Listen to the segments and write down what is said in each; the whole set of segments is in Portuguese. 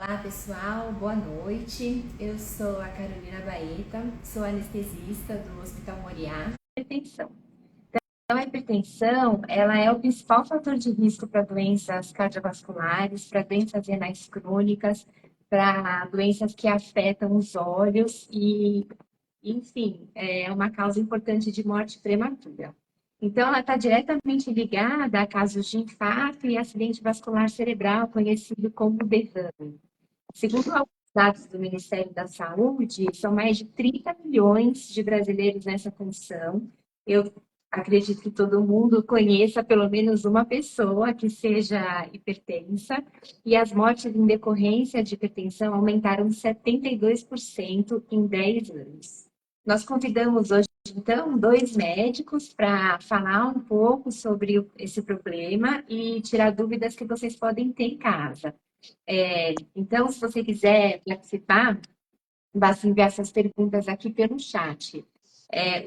Olá pessoal, boa noite. Eu sou a Carolina Baeta, sou anestesista do Hospital Moriá. Hipertensão. Então, a hipertensão, ela é o principal fator de risco para doenças cardiovasculares, para doenças renais crônicas, para doenças que afetam os olhos e, enfim, é uma causa importante de morte prematura. Então, ela está diretamente ligada a casos de infarto e acidente vascular cerebral, conhecido como derrame. Segundo alguns dados do Ministério da Saúde, são mais de 30 milhões de brasileiros nessa condição. Eu acredito que todo mundo conheça pelo menos uma pessoa que seja hipertensa, e as mortes em decorrência de hipertensão aumentaram 72% em 10 anos. Nós convidamos hoje, então, dois médicos para falar um pouco sobre esse problema e tirar dúvidas que vocês podem ter em casa. Então, se você quiser participar, basta enviar suas perguntas aqui pelo chat.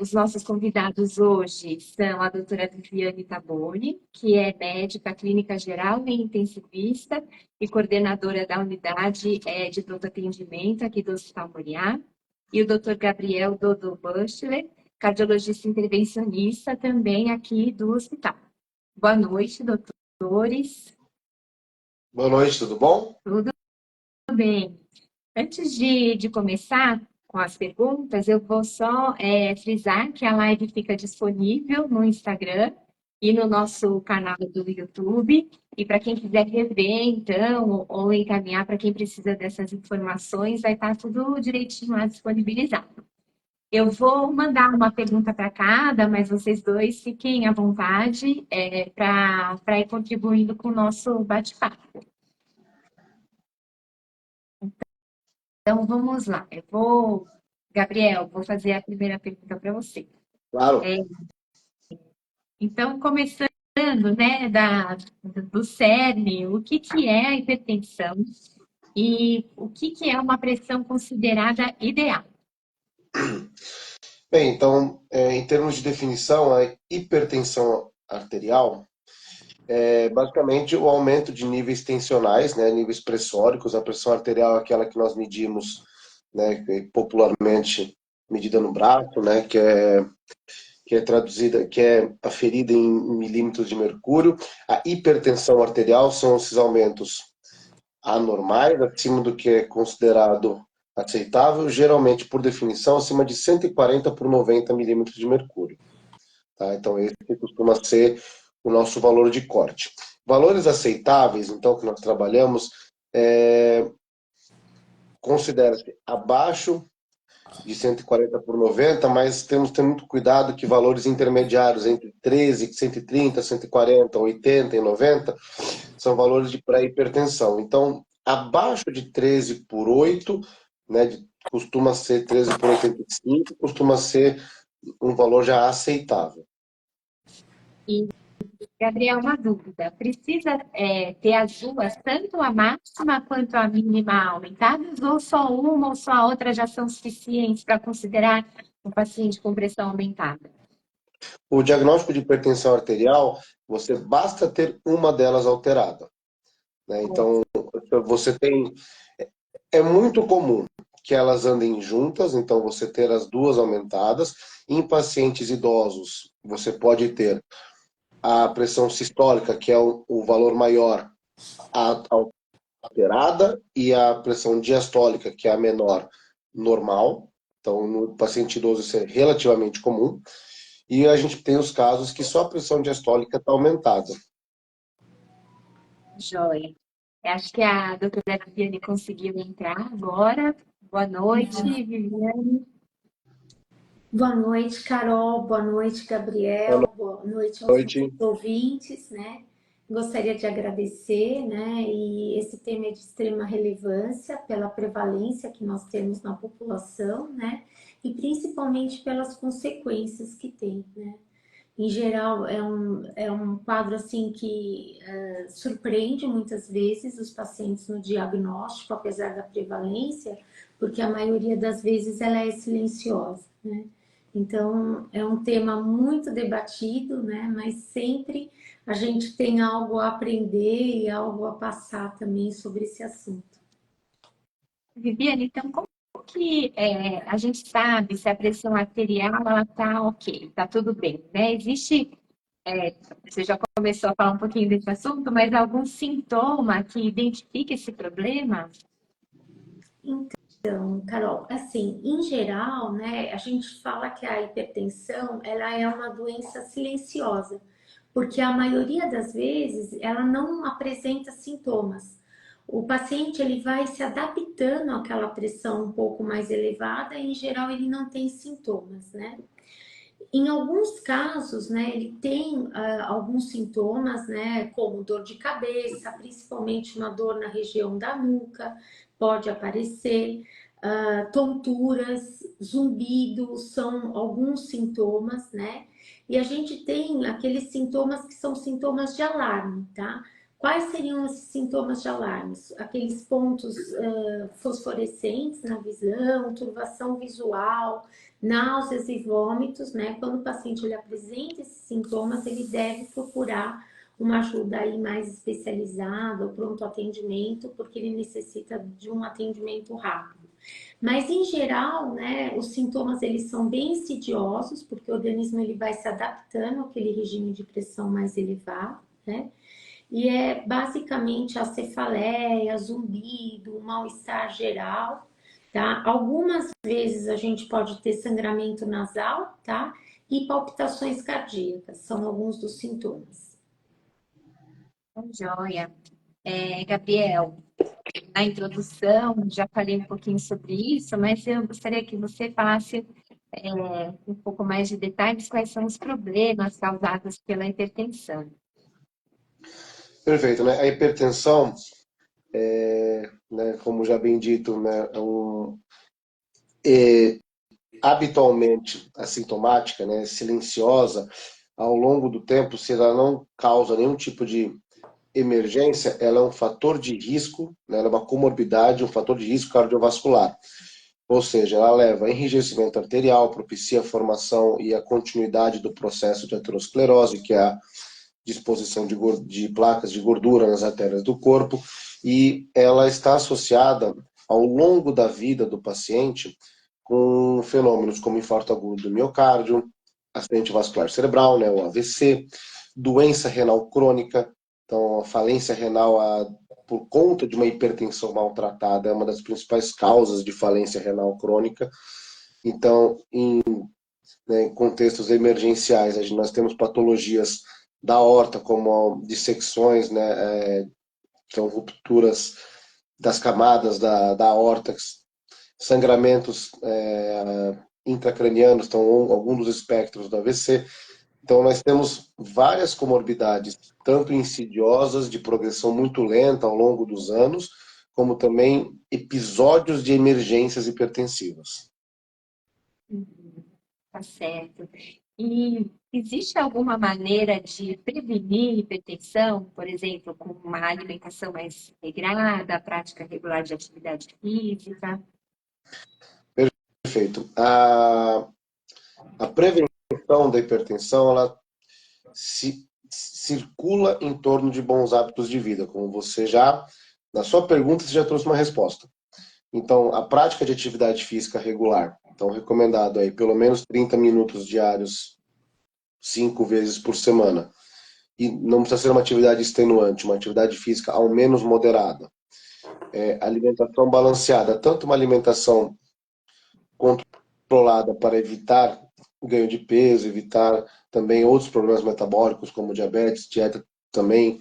Os nossos convidados hoje são a doutora Viviane Taboni, que é médica clínica geral e intensivista e coordenadora da unidade de pronto atendimento aqui do Hospital Moriá, e o doutor Gabriel Dodô Buchler, cardiologista intervencionista também aqui do hospital. Boa noite, doutores. Boa noite, tudo bom? Tudo bem? Antes de começar com as perguntas, eu vou só frisar que a live fica disponível no Instagram e no nosso canal do YouTube. E para quem quiser rever, então, ou encaminhar para quem precisa dessas informações, vai estar tudo direitinho lá disponibilizado. Eu vou mandar uma pergunta para cada, mas vocês dois fiquem à vontade para ir contribuindo com o nosso bate-papo. Então, vamos lá. Gabriel, vou fazer a primeira pergunta para você. Claro. Então, começando, né, do cerne, o que é a hipertensão e o que é uma pressão considerada ideal? Bem, então, em termos de definição, a hipertensão arterial é basicamente o aumento de níveis tensionais, né, níveis pressóricos. A pressão arterial é aquela que nós medimos, né, popularmente medida no braço, né, que é traduzida, que é aferida em milímetros de mercúrio. A hipertensão arterial são esses aumentos anormais, acima do que é considerado aceitável, geralmente, por definição, acima de 140 por 90 milímetros de mercúrio. Tá? Então, esse costuma ser o nosso valor de corte. Valores aceitáveis, então, que nós trabalhamos, considera-se abaixo de 140 por 90, mas temos que ter muito cuidado que valores intermediários entre 13, 130, 140, 80 e 90 são valores de pré-hipertensão. Então, abaixo de 13 por 8, né, costuma ser 13 por 85, costuma ser um valor já aceitável. E, Gabriel, uma dúvida. Precisa ter as duas, tanto a máxima quanto a mínima aumentadas, ou só uma ou só a outra já são suficientes para considerar um paciente com pressão aumentada? O diagnóstico de hipertensão arterial, você basta ter uma delas alterada. Né? Então, você tem... É muito comum que elas andem juntas, então você ter as duas aumentadas. Em pacientes idosos, você pode ter a pressão sistólica, que é o valor maior, alterada, e a pressão diastólica, que é a menor, normal. Então, no paciente idoso isso é relativamente comum. E a gente tem os casos que só a pressão diastólica está aumentada. Joia. Acho que a doutora Viviane conseguiu entrar agora. Boa noite, Viviane. Boa noite, Carol. Boa noite, Boa Gabriel. Boa noite aos noite. nossos ouvintes, né? Gostaria de agradecer, né? E esse tema é de extrema relevância pela prevalência que nós temos na população, né? E principalmente pelas consequências que tem, né? Em geral, é um quadro assim que surpreende muitas vezes os pacientes no diagnóstico, apesar da prevalência, porque a maioria das vezes ela é silenciosa, né? Então, é um tema muito debatido, né? Mas sempre a gente tem algo a aprender e algo a passar também sobre esse assunto. Viviane, então, como que a gente sabe se a pressão arterial ela está ok, está tudo bem, né? Existe, você já começou a falar um pouquinho desse assunto, mas algum sintoma que identifique esse problema? Então, Carol, assim, em geral, né, a gente fala que a hipertensão, ela é uma doença silenciosa, porque a maioria das vezes ela não apresenta sintomas. O paciente ele vai se adaptando àquela pressão um pouco mais elevada e, em geral, ele não tem sintomas, né? Em alguns casos, né, ele tem alguns sintomas, né, como dor de cabeça, principalmente uma dor na região da nuca, pode aparecer, tonturas, zumbido, são alguns sintomas, né? E a gente tem aqueles sintomas que são sintomas de alarme, tá? Quais seriam esses sintomas de alarme? Aqueles pontos fosforescentes na visão, turvação visual, náuseas e vômitos, né? Quando o paciente ele apresenta esses sintomas, ele deve procurar uma ajuda aí mais especializada, ou pronto atendimento, porque ele necessita de um atendimento rápido. Mas em geral, né, os sintomas eles são bem insidiosos, porque o organismo ele vai se adaptando àquele regime de pressão mais elevado, né? E é basicamente a cefaleia, zumbido, mal-estar geral, tá? Algumas vezes a gente pode ter sangramento nasal, tá? E palpitações cardíacas, são alguns dos sintomas. Joia. Gabriel, na introdução já falei um pouquinho sobre isso, mas eu gostaria que você falasse um pouco mais de detalhes quais são os problemas causados pela hipertensão. Perfeito, né? A hipertensão, né, como já bem dito, né, é habitualmente assintomática, né, silenciosa, ao longo do tempo, se ela não causa nenhum tipo de emergência, ela é um fator de risco, né, ela é uma comorbidade, um fator de risco cardiovascular. Ou seja, ela leva a enrijecimento arterial, propicia a formação e a continuidade do processo de aterosclerose, que é a disposição de placas de gordura nas artérias do corpo, e ela está associada ao longo da vida do paciente com fenômenos como infarto agudo do miocárdio, acidente vascular cerebral, né, o AVC, doença renal crônica. Então, a falência renal, por conta de uma hipertensão maltratada, é uma das principais causas de falência renal crônica. Então, em contextos emergenciais, nós temos patologias da aorta, como dissecções, né, são rupturas das camadas da aorta, sangramentos intracranianos, estão alguns dos espectros do AVC. Então, nós temos várias comorbidades, tanto insidiosas, de progressão muito lenta ao longo dos anos, como também episódios de emergências hipertensivas. Tá certo. E existe alguma maneira de prevenir hipertensão, por exemplo, com uma alimentação mais regrada, prática regular de atividade física? Perfeito. A prevenção da hipertensão, ela circula em torno de bons hábitos de vida, como você já, na sua pergunta, você já trouxe uma resposta. Então, a prática de atividade física regular, então recomendado aí pelo menos 30 minutos diários, 5 vezes por semana. E não precisa ser uma atividade extenuante, uma atividade física ao menos moderada. Alimentação balanceada, tanto uma alimentação controlada para evitar o ganho de peso, evitar também outros problemas metabólicos, como diabetes, dieta também,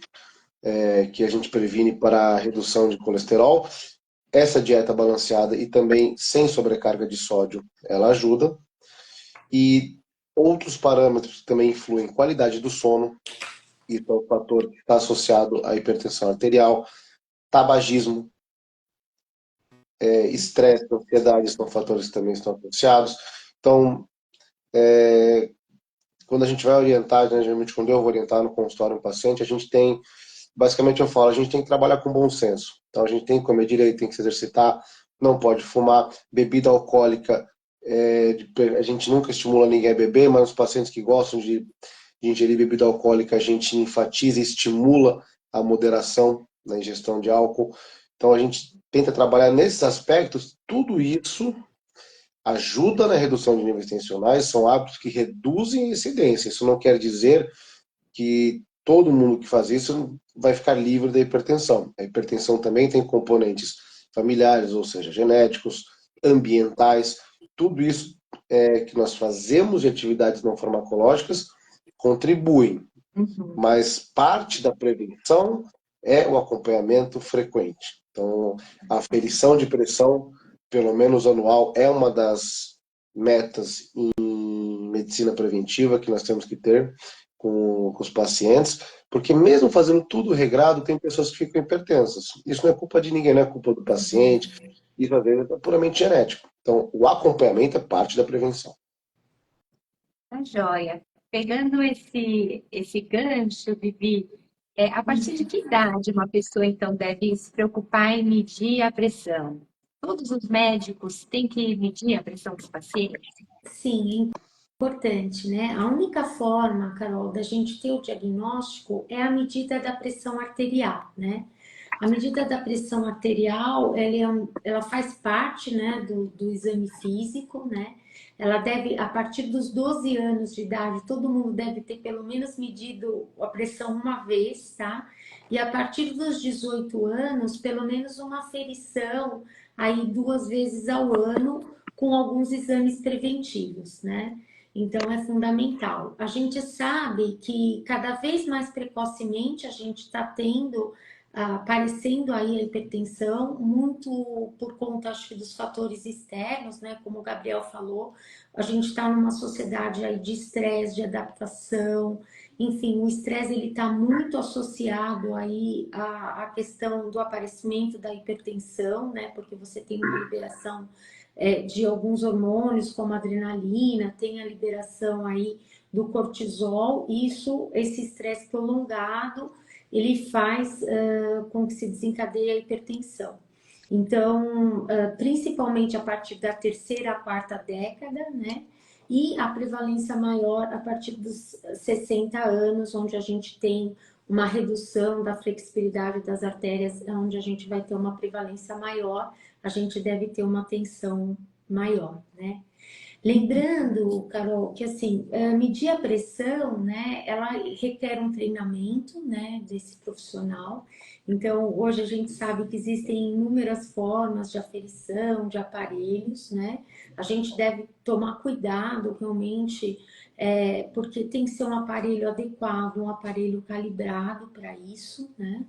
que a gente previne para a redução de colesterol. Essa dieta balanceada e também sem sobrecarga de sódio, ela ajuda. E outros parâmetros que também influem, qualidade do sono, isso é um fator que está associado à hipertensão arterial, tabagismo, estresse, ansiedade, são fatores que também estão associados. Então, quando a gente vai orientar, né, geralmente quando eu vou orientar no consultório um paciente, a gente tem, basicamente eu falo, a gente tem que trabalhar com bom senso. Então a gente tem que comer direito, tem que se exercitar, não pode fumar, bebida alcoólica, a gente nunca estimula ninguém a beber, mas os pacientes que gostam de ingerir bebida alcoólica, a gente enfatiza e estimula a moderação na ingestão de álcool. Então a gente tenta trabalhar nesses aspectos, tudo isso ajuda na redução de níveis tensionais, são hábitos que reduzem a incidência. Isso não quer dizer que todo mundo que faz isso vai ficar livre da hipertensão. A hipertensão também tem componentes familiares, ou seja, genéticos, ambientais, tudo isso que nós fazemos de atividades não farmacológicas contribuem, mas parte da prevenção é o acompanhamento frequente. Então, a aferição de pressão, pelo menos anual, é uma das metas em medicina preventiva que nós temos que ter com os pacientes, porque mesmo fazendo tudo regrado, tem pessoas que ficam hipertensas. Isso não é culpa de ninguém, não é culpa do paciente, isso às vezes é puramente genético. Então, o acompanhamento é parte da prevenção. Tá joia. Pegando esse gancho, Vivi, a partir de que idade uma pessoa, então, deve se preocupar em medir a pressão? Todos os médicos têm que medir a pressão dos pacientes? Sim, é importante, né? A única forma, Carol, da gente ter o diagnóstico é a medida da pressão arterial, né? A medida da pressão arterial, ela faz parte, né, do exame físico, né? Ela deve, a partir dos 12 anos de idade, todo mundo deve ter pelo menos medido a pressão uma vez, tá? E a partir dos 18 anos, pelo menos uma aferição aí 2 vezes ao ano, com alguns exames preventivos, né? Então é fundamental. A gente sabe que cada vez mais precocemente a gente está tendo aparecendo aí a hipertensão, muito por conta, acho que, dos fatores externos, né? Como o Gabriel falou, a gente está numa sociedade aí de estresse, de adaptação, enfim, o estresse ele está muito associado aí à questão do aparecimento da hipertensão, né? Porque você tem uma liberação de alguns hormônios, como a adrenalina, tem a liberação aí do cortisol, esse estresse prolongado, ele faz com que se desencadeie a hipertensão. Então, principalmente a partir da terceira a quarta década, né? E a prevalência maior a partir dos 60 anos, onde a gente tem uma redução da flexibilidade das artérias, onde a gente vai ter uma prevalência maior, a gente deve ter uma atenção maior, né? Lembrando, Carol, que assim, medir a pressão, né, ela requer um treinamento, né, desse profissional. Então, hoje a gente sabe que existem inúmeras formas de aferição, de aparelhos, né? A gente deve tomar cuidado realmente, porque tem que ser um aparelho adequado, um aparelho calibrado para isso, né?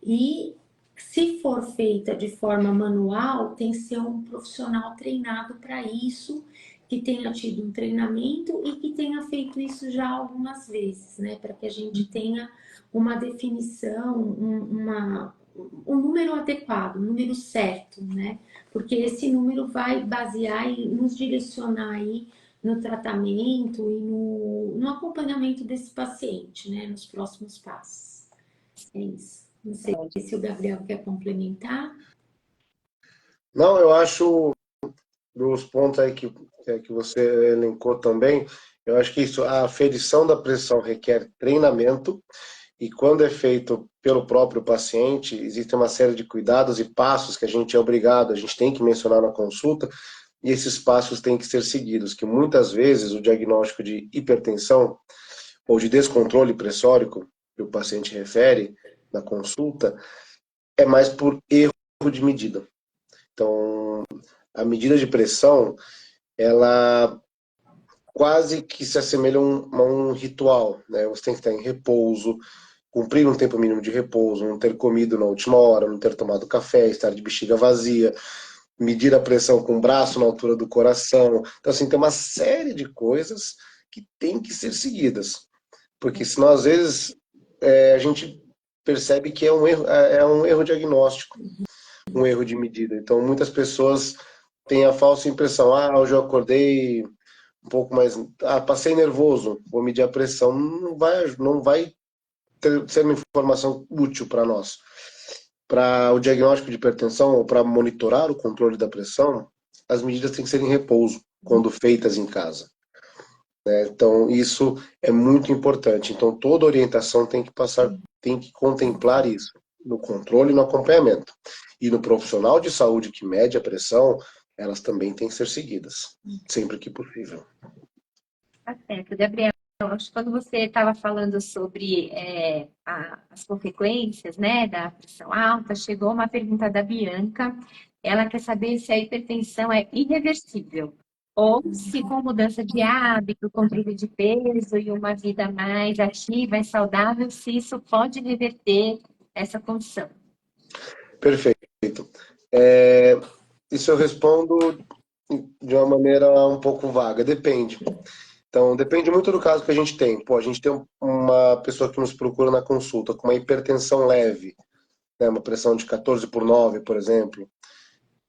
E se for feita de forma manual, tem que ser um profissional treinado para isso, que tenha tido um treinamento e que tenha feito isso já algumas vezes, né? Para que a gente tenha uma definição, um número adequado, um número certo, né? Porque esse número vai basear e nos direcionar aí no tratamento e no acompanhamento desse paciente, né? Nos próximos passos. É isso. Não sei se o Gabriel quer complementar. Não, eu acho, dos pontos aí que você elencou também, eu acho que isso, a aferição da pressão requer treinamento, e quando é feito pelo próprio paciente, existe uma série de cuidados e passos que a gente é obrigado, a gente tem que mencionar na consulta, e esses passos têm que ser seguidos, que muitas vezes o diagnóstico de hipertensão ou de descontrole pressórico, que o paciente refere na consulta, é mais por erro de medida. Então, a medida de pressão, ela quase que se assemelha a um ritual, né? Você tem que estar em repouso, cumprir um tempo mínimo de repouso, não ter comido na última hora, não ter tomado café, estar de bexiga vazia, medir a pressão com o braço na altura do coração. Então, assim, tem uma série de coisas que tem que ser seguidas. Porque senão, às vezes, a gente percebe que é um erro diagnóstico, um erro de medida. Então, muitas pessoas têm a falsa impressão, hoje eu acordei um pouco mais, passei nervoso, vou medir a pressão. Não vai ser uma informação útil para nós. Para o diagnóstico de hipertensão ou para monitorar o controle da pressão, as medidas têm que ser em repouso, quando feitas em casa. Então, isso é muito importante. Então, toda orientação tem que contemplar isso. no controle e no acompanhamento. E no profissional de saúde que mede a pressão, elas também têm que ser seguidas, sempre que possível. Tá certo, Gabriel. Acho que quando você estava falando sobre as consequências, né, da pressão alta, chegou uma pergunta da Bianca. Ela quer saber se a hipertensão é irreversível ou se com mudança de hábito, controle de peso e uma vida mais ativa e saudável, se isso pode reverter essa condição. Perfeito. Isso eu respondo de uma maneira um pouco vaga, depende. Então, depende muito do caso que a gente tem. Pô, a gente tem uma pessoa que nos procura na consulta com uma hipertensão leve, né, uma pressão de 14/9, por exemplo,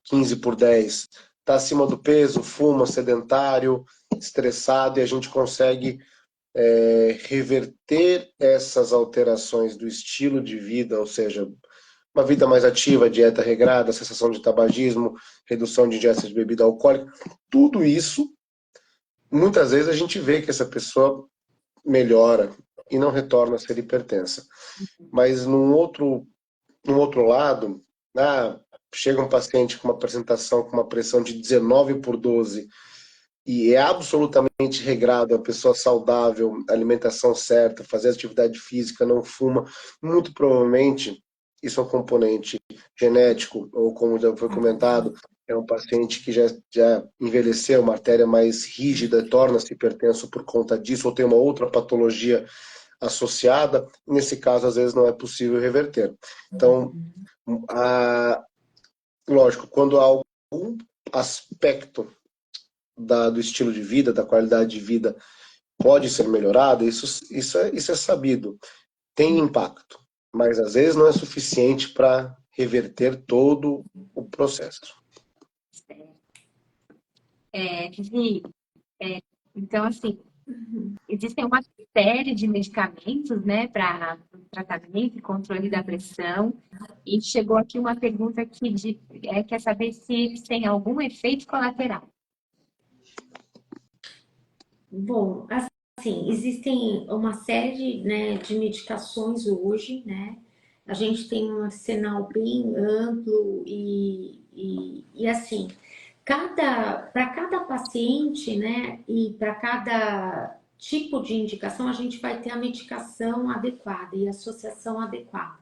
15/10, está acima do peso, fuma, sedentário, estressado, e a gente consegue reverter essas alterações do estilo de vida, ou seja, uma vida mais ativa, dieta regrada, cessação de tabagismo, redução de ingesta de bebida alcoólica, tudo isso, muitas vezes a gente vê que essa pessoa melhora e não retorna a ser hipertensa. Mas num outro lado, chega um paciente com uma apresentação com uma pressão de 19/12 e é absolutamente regrado, a pessoa saudável, alimentação certa, fazer atividade física, não fuma, muito provavelmente isso é um componente genético, ou como já foi comentado, é um paciente que já envelheceu, uma artéria mais rígida, torna-se hipertenso por conta disso, ou tem uma outra patologia associada, nesse caso, às vezes, não é possível reverter. Então, lógico, quando há algum aspecto do estilo de vida, da qualidade de vida, pode ser melhorado, isso é sabido, tem impacto, mas às vezes não é suficiente para reverter todo o processo. Vivi, então, assim, existem uma série de medicamentos, né, para tratamento e controle da pressão, e chegou aqui uma pergunta que quer saber se eles têm algum efeito colateral. Bom, assim, existem uma série, né, de medicações hoje, né? A gente tem um arsenal bem amplo e assim, para cada paciente, né, e para cada tipo de indicação, a gente vai ter a medicação adequada e a associação adequada.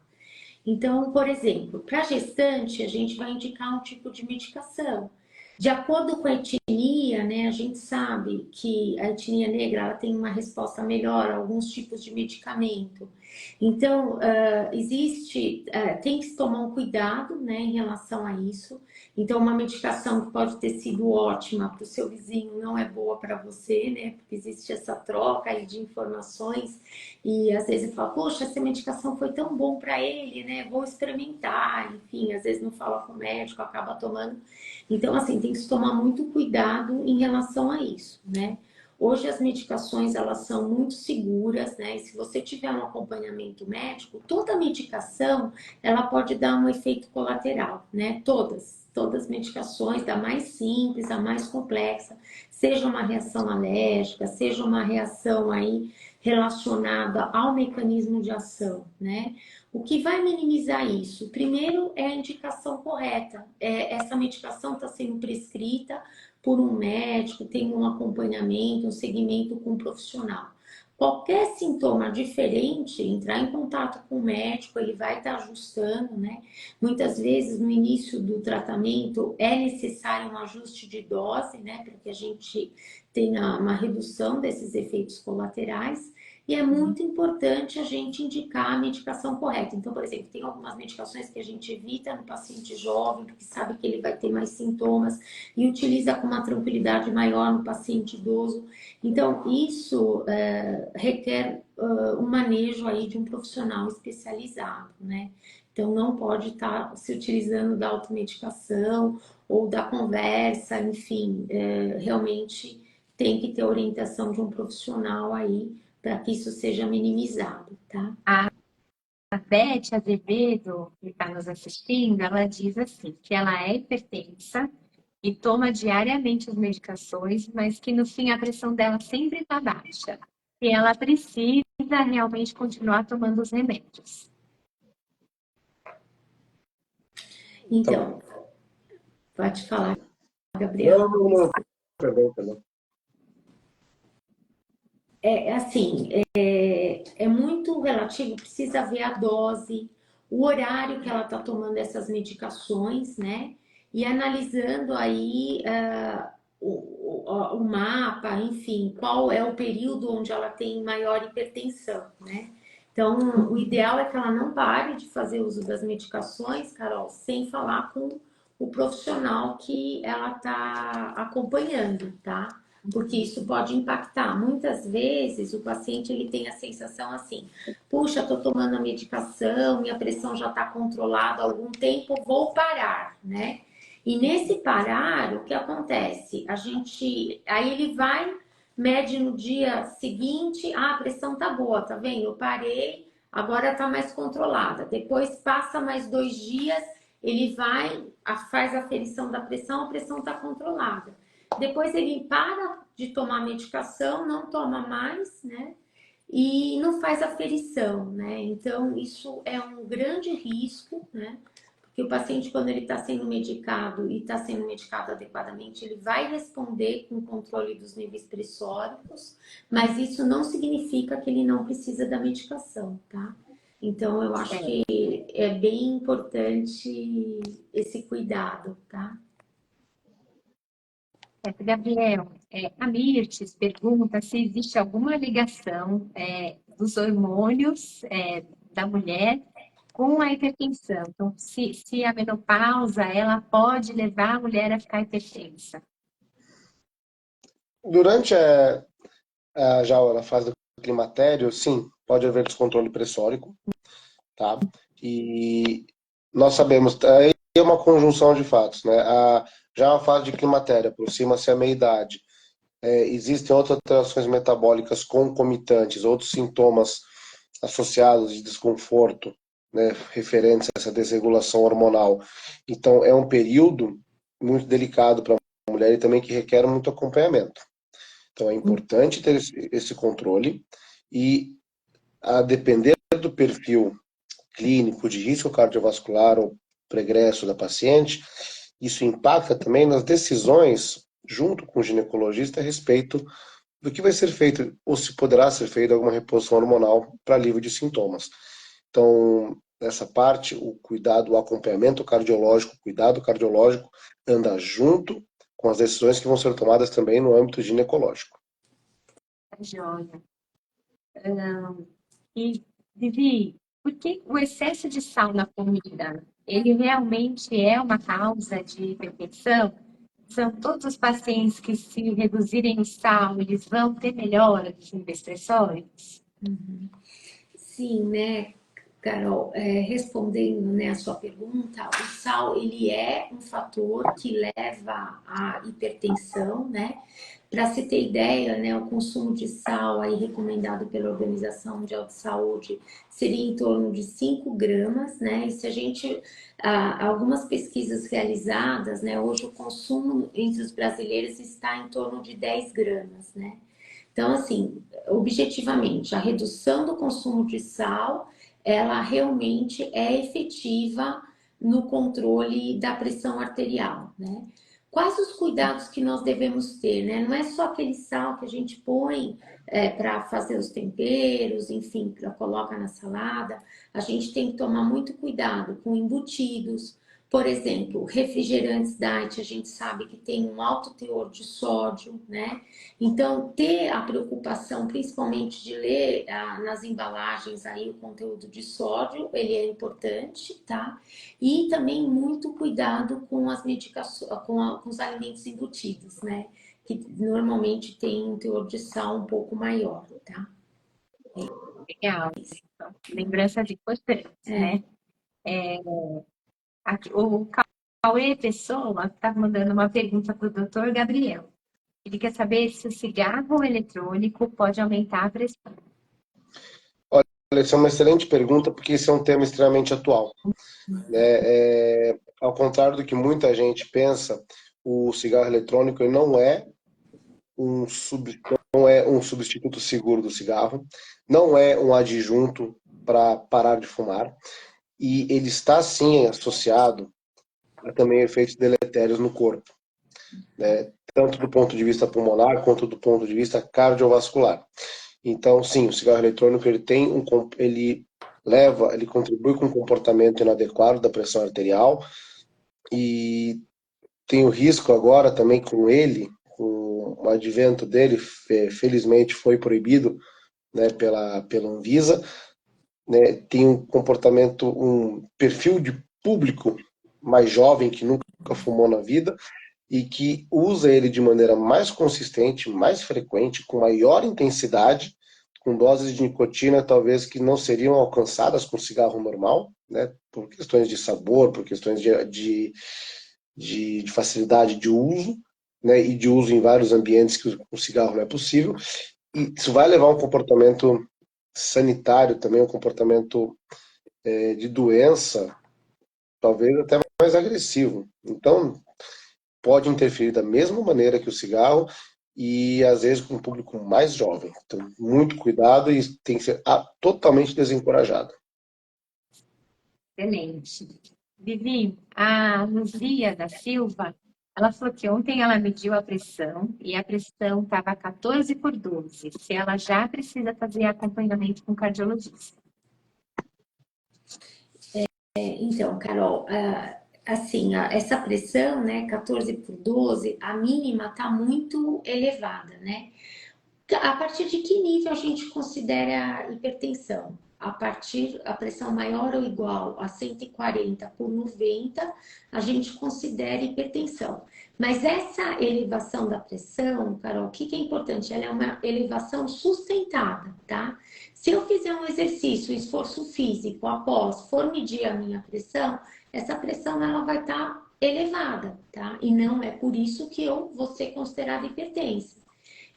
Então, por exemplo, para gestante, a gente vai indicar um tipo de medicação. De acordo com a etnia, né, a gente sabe que a etnia negra ela tem uma resposta melhor a alguns tipos de medicamento. Então, tem que se tomar um cuidado, né, em relação a isso. Então, uma medicação que pode ter sido ótima para o seu vizinho não é boa para você, né, porque existe essa troca aí de informações e às vezes fala, poxa, essa medicação foi tão bom para ele, né, vou experimentar. Enfim, às vezes não fala com o médico, acaba tomando. Então, assim, tem que se tomar muito cuidado em relação a isso, né? Hoje as medicações, elas são muito seguras, né? E se você tiver um acompanhamento médico, toda medicação, ela pode dar um efeito colateral, né? Todas as medicações, da mais simples à mais complexa, seja uma reação alérgica, seja uma reação aí relacionada ao mecanismo de ação, né? O que vai minimizar isso? Primeiro é a indicação correta. Essa medicação está sendo prescrita por um médico, tem um acompanhamento, um segmento com um profissional. Qualquer sintoma diferente, entrar em contato com o médico, ele vai estar ajustando, né? Muitas vezes no início do tratamento é necessário um ajuste de dose, né? Para que a gente tenha uma redução desses efeitos colaterais. E é muito importante a gente indicar a medicação correta. Então, por exemplo, tem algumas medicações que a gente evita no paciente jovem, porque sabe que ele vai ter mais sintomas, e utiliza com uma tranquilidade maior no paciente idoso. Então, isso requer um manejo aí de um profissional especializado, né? Então, não pode estar se utilizando da automedicação ou da conversa, enfim, realmente tem que ter orientação de um profissional aí para que isso seja minimizado, tá? A Beth Azevedo, que está nos assistindo, ela diz assim, que ela é hipertensa e toma diariamente as medicações, mas que no fim a pressão dela sempre está baixa. E ela precisa realmente continuar tomando os remédios. Tá bom. Então, pode falar, Não, Gabriel. não, não. Perdão, perdão. Assim, é muito relativo, precisa ver a dose, o horário que ela está tomando essas medicações, né? E analisando aí o mapa, enfim, qual é o período onde ela tem maior hipertensão, né? Então, o ideal é que ela não pare de fazer uso das medicações, Carol, sem falar com o profissional que ela está acompanhando, tá? Porque isso pode impactar. Muitas vezes o paciente ele tem a sensação assim: puxa, estou tomando a medicação, minha pressão já está controlada há algum tempo, vou parar, né? E nesse parar, o que acontece? Aí ele vai, mede no dia seguinte, a pressão tá boa, tá vendo? Eu parei, agora tá mais controlada. Depois passa mais 2 dias, ele vai, faz a aferição da pressão, a pressão tá controlada. Depois ele para de tomar medicação, não toma mais, né? E não faz aferição, né? Então, isso é um grande risco, né? Porque o paciente, quando ele está sendo medicado e está sendo medicado adequadamente, ele vai responder com controle dos níveis pressóricos, mas isso não significa que ele não precisa da medicação, tá? Então, eu acho que é bem importante esse cuidado, tá? Gabriel, a Mirtes pergunta se existe alguma ligação dos hormônios da mulher com a hipertensão. Então, se a menopausa, ela pode levar a mulher a ficar hipertensa. Durante já na fase do climatério, sim, pode haver descontrole pressórico, tá? E nós sabemos, aí é uma conjunção de fatos, né? Já a fase de climatério, aproxima-se a meia-idade. Existem outras alterações metabólicas concomitantes, outros sintomas associados de desconforto, né, referentes a essa desregulação hormonal. Então, é um período muito delicado para a mulher e também que requer muito acompanhamento. Então, é importante ter esse controle e, a depender do perfil clínico de risco cardiovascular ou pregresso da paciente, isso impacta também nas decisões, junto com o ginecologista, a respeito do que vai ser feito, ou se poderá ser feito alguma reposição hormonal para alívio de sintomas. Então, nessa parte, o cuidado, o acompanhamento cardiológico, o cuidado cardiológico anda junto com as decisões que vão ser tomadas também no âmbito ginecológico. Joia. E, Vivi, por que o excesso de sal na comida, ele realmente é uma causa de hipertensão? São todos os pacientes que se reduzirem o sal, eles vão ter melhora dos níveis pressóricos? Sim, né, Carol, respondendo, né, a sua pergunta, o sal ele é um fator que leva à hipertensão, né? Para se ter ideia, né, o consumo de sal aí recomendado pela Organização Mundial de Saúde seria em torno de 5 gramas, né? E se a gente, algumas pesquisas realizadas, né, hoje o consumo entre os brasileiros está em torno de 10 gramas, né? Então, assim, objetivamente, a redução do consumo de sal, ela realmente é efetiva no controle da pressão arterial, né? Quais os cuidados que nós devemos ter, né? Não é só aquele sal que a gente põe para fazer os temperos, enfim, que coloca na salada. A gente tem que tomar muito cuidado com embutidos. Por exemplo, refrigerantes diet, a gente sabe que tem um alto teor de sódio, né? Então, ter a preocupação, principalmente de ler nas embalagens aí o conteúdo de sódio, ele é importante, tá? E também muito cuidado com as medicações, com os alimentos embutidos, né? Que normalmente tem um teor de sal um pouco maior, tá? Legal. Então, lembranças importantes, né? Aqui, o Cauê Pessoa está mandando uma pergunta para o doutor Gabriel. Ele quer saber se o cigarro eletrônico pode aumentar a pressão. Olha, essa é uma excelente pergunta, porque esse é um tema extremamente atual, né? Ao contrário do que muita gente pensa, o cigarro eletrônico ele não é um substituto seguro do cigarro, não é um adjunto para parar de fumar, e ele está sim associado há também efeitos deletérios no corpo, né? Tanto do ponto de vista pulmonar quanto do ponto de vista cardiovascular. Então, sim, o cigarro eletrônico ele contribui com um comportamento inadequado da pressão arterial e tem o risco agora também com o advento dele, felizmente foi proibido, né, pela Anvisa, né, tem um perfil de público mais jovem que nunca fumou na vida e que usa ele de maneira mais consistente, mais frequente, com maior intensidade, com doses de nicotina talvez que não seriam alcançadas com cigarro normal, né, por questões de sabor, por questões de facilidade de uso, né, e de uso em vários ambientes que o cigarro não é possível. E isso vai levar a um comportamento sanitário também, um comportamento de doença, talvez até mais agressivo. Então, pode interferir da mesma maneira que o cigarro e às vezes com um público mais jovem. Então, muito cuidado e tem que ser totalmente desencorajado. Excelente. Vivi, a Luzia da Silva, ela falou que ontem ela mediu a pressão e a pressão estava 14/12, se ela já precisa fazer acompanhamento com cardiologista. Então, Carol, assim, essa pressão, né, 14/12, a mínima está muito elevada, né? A partir de que nível a gente considera hipertensão? A pressão maior ou igual a 140/90, a gente considera hipertensão. Mas essa elevação da pressão, Carol, o que é importante? Ela é uma elevação sustentada, tá? Se eu fizer um exercício, um esforço físico, após for medir a minha pressão, essa pressão ela vai estar elevada, tá? E não é por isso que eu vou ser considerada hipertensa.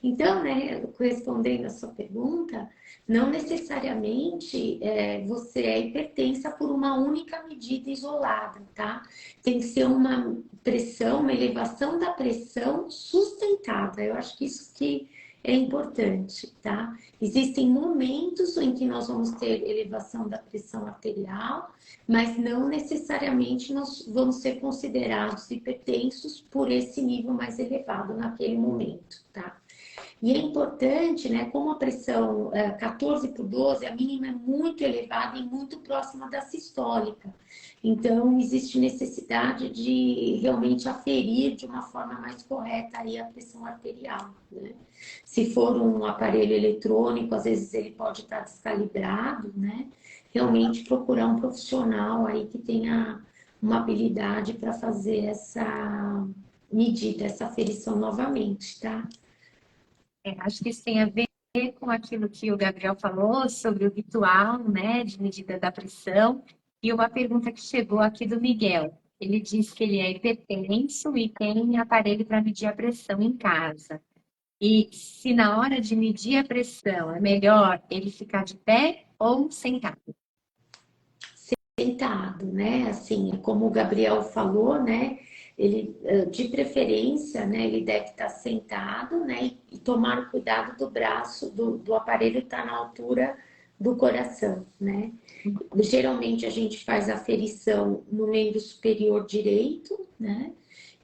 Então, né, respondendo a sua pergunta, não necessariamente você é hipertensa por uma única medida isolada, tá? Tem que ser uma pressão, uma elevação da pressão sustentada. Eu acho que isso que é importante, tá? Existem momentos em que nós vamos ter elevação da pressão arterial, mas não necessariamente nós vamos ser considerados hipertensos por esse nível mais elevado naquele momento, tá? E é importante, né, como a pressão 14/12, a mínima é muito elevada e muito próxima da sistólica. Então, existe necessidade de realmente aferir de uma forma mais correta aí a pressão arterial, né? Se for um aparelho eletrônico, às vezes ele pode estar descalibrado, né? Realmente procurar um profissional aí que tenha uma habilidade para fazer essa medida, essa aferição novamente, tá? Acho que isso tem a ver com aquilo que o Gabriel falou sobre o ritual, né, de medida da pressão. E uma pergunta que chegou aqui do Miguel. Ele diz que ele é hipertenso e tem aparelho para medir a pressão em casa. E se na hora de medir a pressão é melhor ele ficar de pé ou sentado? Sentado, né? Assim, como o Gabriel falou, né? Ele, de preferência, né? Ele deve estar sentado, né? E tomar cuidado do braço, do aparelho estar na altura do coração, né? Geralmente a gente faz a aferição no membro superior direito, né?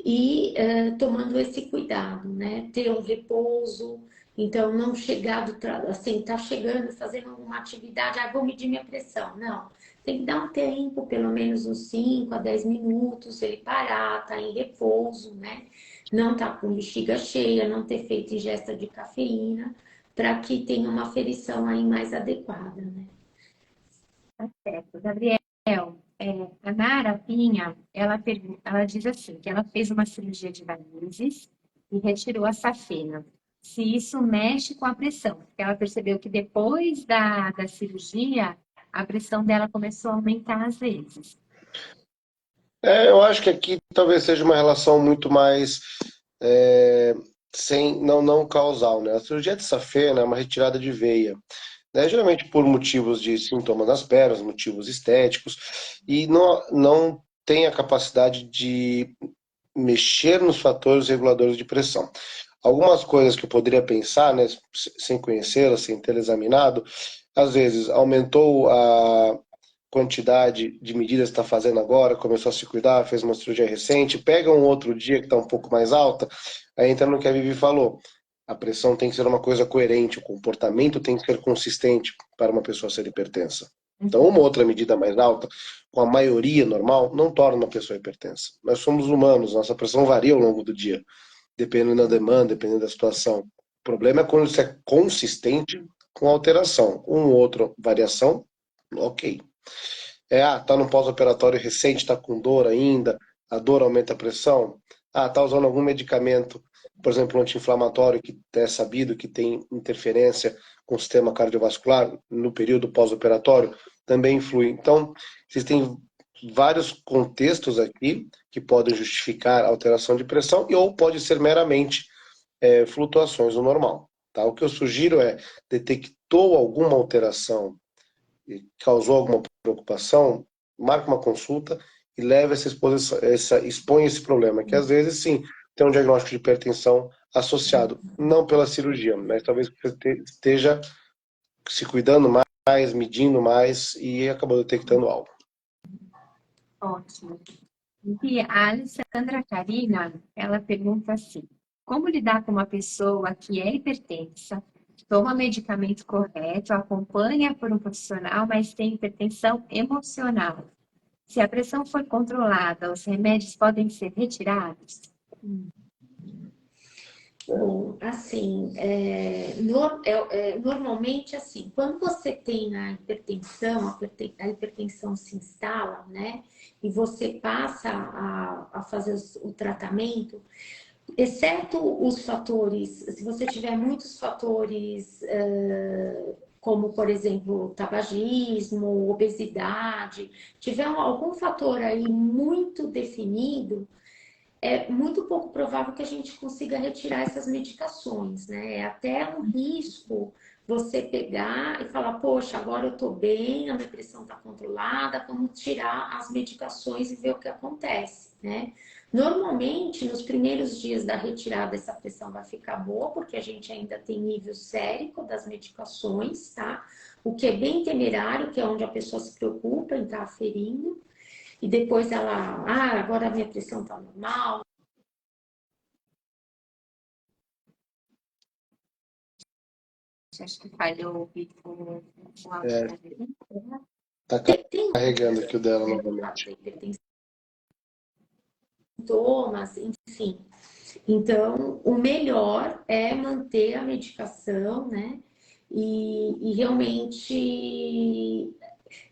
E tomando esse cuidado, né? Ter um repouso, então não chegar assim, tá chegando, fazendo uma atividade, vou medir minha pressão. Não, tem que dar um tempo, pelo menos uns 5 a 10 minutos, ele parar, tá em repouso, né? Não tá com bexiga cheia, não ter feito ingesta de cafeína, para que tenha uma aferição aí mais adequada, né? Tá certo. Gabriel, a Nara Pinha, ela diz assim, que ela fez uma cirurgia de varizes e retirou a safena. Se isso mexe com a pressão, porque ela percebeu que depois da cirurgia, a pressão dela começou a aumentar às vezes. Eu acho que aqui talvez seja uma relação muito mais não causal, né? A cirurgia de safena é uma retirada de veia, né? Geralmente por motivos de sintomas nas pernas, motivos estéticos, e não tem a capacidade de mexer nos fatores reguladores de pressão. Algumas coisas que eu poderia pensar, né, sem conhecê-la, sem ter examinado, às vezes aumentou quantidade de medidas que está fazendo agora, começou a se cuidar, fez uma cirurgia recente, pega um outro dia que está um pouco mais alta, aí entra no que a Vivi falou. A pressão tem que ser uma coisa coerente, o comportamento tem que ser consistente para uma pessoa ser hipertensa. Então, uma outra medida mais alta, com a maioria normal, não torna uma pessoa hipertensa. Nós somos humanos, nossa pressão varia ao longo do dia, dependendo da demanda, dependendo da situação. O problema é quando isso é consistente com alteração. Uma outra variação, ok. Tá no pós-operatório recente, tá com dor ainda, a dor aumenta a pressão. Tá usando algum medicamento, por exemplo, um anti-inflamatório, que é sabido que tem interferência com o sistema cardiovascular no período pós-operatório, também influi. Então, existem vários contextos aqui que podem justificar a alteração de pressão ou pode ser meramente flutuações do normal. Tá? O que eu sugiro é, detectou alguma alteração e causou alguma preocupação, marque uma consulta e leve expõe esse problema, que às vezes sim, tem um diagnóstico de hipertensão associado, não pela cirurgia, mas talvez você esteja se cuidando mais, medindo mais e acabou detectando algo. Ótimo. E a Alessandra Carina, ela pergunta assim: como lidar com uma pessoa que é hipertensa, toma medicamento correto, acompanha por um profissional, mas tem hipertensão emocional? Se a pressão for controlada, os remédios podem ser retirados? Bom, assim, normalmente, assim, quando você tem a hipertensão, a hipertensão se instala, né, e você passa a fazer o tratamento, exceto os fatores, se você tiver muitos fatores, como, por exemplo, tabagismo, obesidade, tiver algum fator aí muito definido, é muito pouco provável que a gente consiga retirar essas medicações, né? É até um risco você pegar e falar, poxa, agora eu tô bem, a minha pressão tá controlada, vamos tirar as medicações e ver o que acontece, né? Normalmente, nos primeiros dias da retirada, essa pressão vai ficar boa, porque a gente ainda tem nível sérico das medicações, tá? O que é bem temerário, que é onde a pessoa se preocupa em estar aferindo. E depois ela, agora a minha pressão tá normal. Acho que falhou o áudio É, da Vivi. tá carregando aqui o dela novamente. Sintomas, enfim. Então, o melhor é manter a medicação, né? E realmente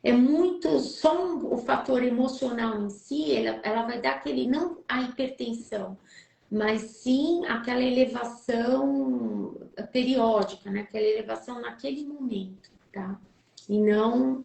é muito só o fator emocional em si, ela vai dar aquele, não a hipertensão, mas sim aquela elevação periódica, né? Aquela elevação naquele momento, tá? E não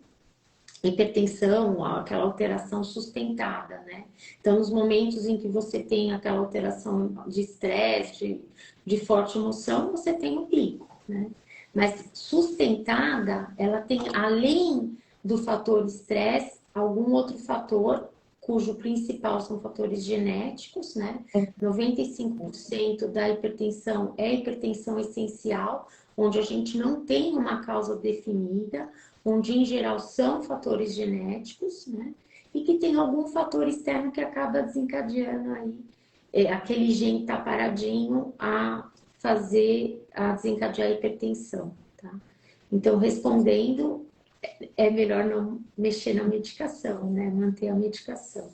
hipertensão, aquela alteração sustentada, né? Então, nos momentos em que você tem aquela alteração de estresse, de forte emoção, você tem um pico, né? Mas sustentada, ela tem, além do fator estresse, algum outro fator, cujo principal são fatores genéticos, né? 95% da hipertensão é hipertensão essencial, onde a gente não tem uma causa definida, onde em geral são fatores genéticos, né? E que tem algum fator externo que acaba desencadeando aí, aquele gene tá paradinho a desencadear a hipertensão, tá? Então, respondendo, é melhor não mexer na medicação, né? Manter a medicação.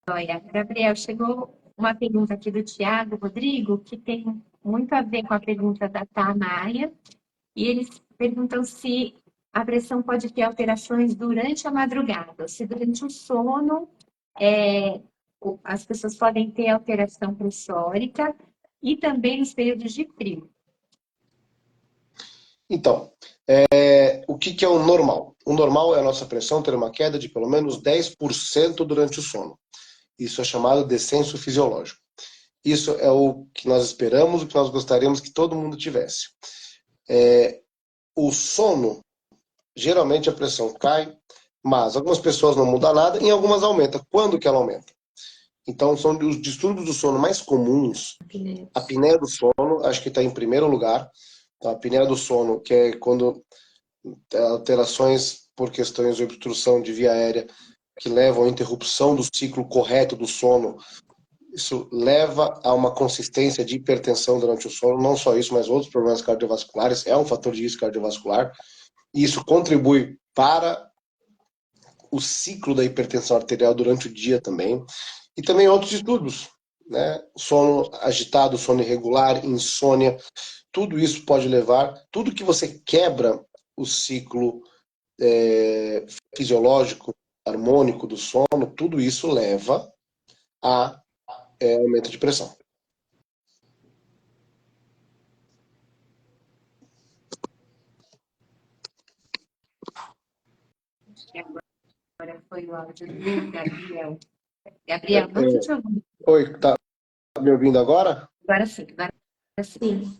Joia. Gabriel, chegou uma pergunta aqui do Tiago Rodrigo, que tem muito a ver com a pergunta da Tamaia, e eles perguntam se a pressão pode ter alterações durante a madrugada, ou se durante o sono as pessoas podem ter alteração pressórica e também nos períodos de frio. Então, o que é o normal? O normal é a nossa pressão ter uma queda de pelo menos 10% durante o sono. Isso é chamado descenso fisiológico. Isso é o que nós esperamos, o que nós gostaríamos que todo mundo tivesse. O sono, geralmente a pressão cai, mas algumas pessoas não mudam nada e algumas aumenta. Quando que ela aumenta? Então, são os distúrbios do sono mais comuns. A apneia do sono, acho que está em primeiro lugar. Então, a apneia do sono, que é quando alterações por questões de obstrução de via aérea, que levam à interrupção do ciclo correto do sono. Isso leva a uma consistência de hipertensão durante o sono, não só isso, mas outros problemas cardiovasculares, é um fator de risco cardiovascular, e isso contribui para o ciclo da hipertensão arterial durante o dia também, e também outros estudos, né? Sono agitado, sono irregular, insônia, tudo isso pode levar, tudo que você quebra o ciclo fisiológico, harmônico do sono, tudo isso leva a aumento de pressão. Acho que agora foi o áudio do Gabriel. Gabriel, não estou te ouvindo. Oi, tá me ouvindo agora? Agora sim, agora sim.